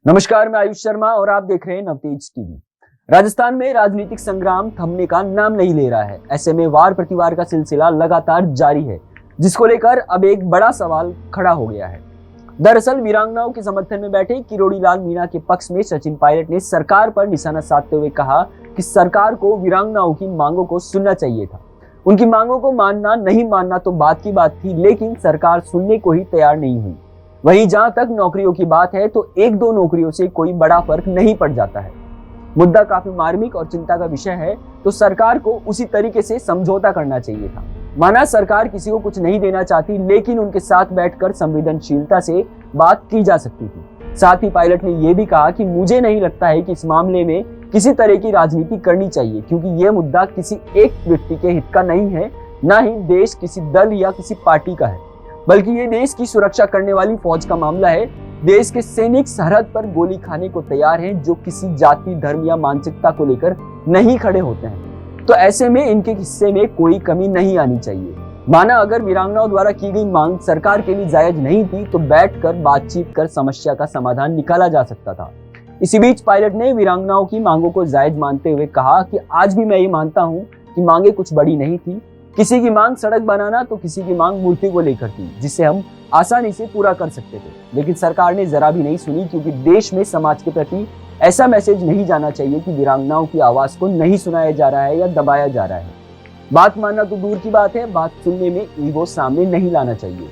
नमस्कार, मैं आयुष शर्मा और आप देख रहे हैं नवतेज टीवी। राजस्थान में राजनीतिक संग्राम थमने का नाम नहीं ले रहा है। ऐसे में वार प्रतिवार का सिलसिला लगातार जारी है, जिसको लेकर अब एक बड़ा सवाल खड़ा हो गया है। दरअसल वीरांगनाओं के समर्थन में बैठे किरोड़ी लाल मीणा के पक्ष में सचिन पायलट ने सरकार पर निशाना साधते हुए कहा कि सरकार को वीरांगनाओं की मांगों को सुनना चाहिए था। उनकी मांगों को मानना नहीं मानना तो बात की बात थी, लेकिन सरकार सुनने को ही तैयार नहीं हुई। वहीं जहां तक नौकरियों की बात है तो एक दो नौकरियों से कोई बड़ा फर्क नहीं पड़ जाता है। मुद्दा काफी मार्मिक और चिंता का विषय है, तो सरकार को उसी तरीके से समझौता करना चाहिए था। माना सरकार किसी को कुछ नहीं देना चाहती, लेकिन उनके साथ बैठकर संवेदनशीलता से बात की जा सकती थी। साथ ही पायलट ने यह भी कहा कि मुझे नहीं लगता है कि इस मामले में किसी तरह की राजनीति करनी चाहिए, क्योंकि यह मुद्दा किसी एक व्यक्ति के हित का नहीं है, न ही देश किसी दल या किसी पार्टी का है, बल्कि ये देश की सुरक्षा करने वाली फौज का मामला है। देश के सैनिक सरहद पर गोली खाने को तैयार हैं, जो किसी जाति, धर्म या मानसिकता को लेकर नहीं खड़े होते हैं। तो ऐसे में इनके हिस्से में कोई कमी नहीं आनी चाहिए। माना अगर वीरांगनाओं द्वारा की गई मांग सरकार के लिए जायज नहीं थी, तो बैठकर बातचीत कर समस्या का समाधान निकाला जा सकता था। इसी बीच पायलट ने वीरांगनाओं की मांगों को जायज मानते हुए कहा कि आज भी मैं ये मानता हूँ कि मांगे कुछ बड़ी नहीं थी। किसी की मांग सड़क बनाना तो किसी की मांग मूर्ति को लेकर थी, जिसे हम आसानी से पूरा कर सकते थे, लेकिन सरकार ने जरा भी नहीं सुनी, क्योंकि देश में समाज के प्रति ऐसा मैसेज नहीं जाना चाहिए कि वीरांगनाओं की आवाज को नहीं सुनाया जा रहा है या दबाया जा रहा है। बात मानना तो दूर की बात है, बात सुनने में ईगो सामने नहीं लाना चाहिए।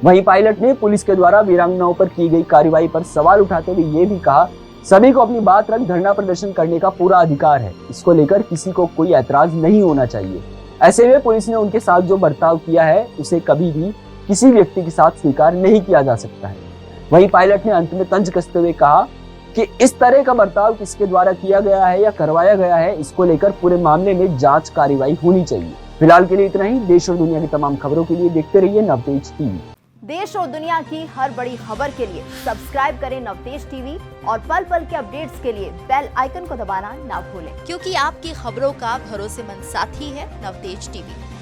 वहीं पायलट ने पुलिस के द्वारा वीरांगनाओं पर की गई कार्रवाई पर सवाल उठाते हुए ये भी कहा, सभी को अपनी बात रख धरना प्रदर्शन करने का पूरा अधिकार है, इसको लेकर किसी को कोई ऐतराज नहीं होना चाहिए। ऐसे में पुलिस ने उनके साथ जो बर्ताव किया है उसे कभी भी किसी व्यक्ति के साथ स्वीकार नहीं किया जा सकता है। वहीं पायलट ने अंत में तंज कसते हुए कहा कि इस तरह का बर्ताव किसके द्वारा किया गया है या करवाया गया है, इसको लेकर पूरे मामले में जांच कार्रवाई होनी चाहिए। फिलहाल के लिए इतना ही। देश और दुनिया की तमाम खबरों के लिए देखते रहिए नवतेज टीवी। देश और दुनिया की हर बड़ी खबर के लिए सब्सक्राइब करें नवतेज टीवी और पल पल के अपडेट्स के लिए बेल आइकन को दबाना ना भूलें, क्योंकि आपकी खबरों का भरोसेमंद साथी है नवतेज टीवी।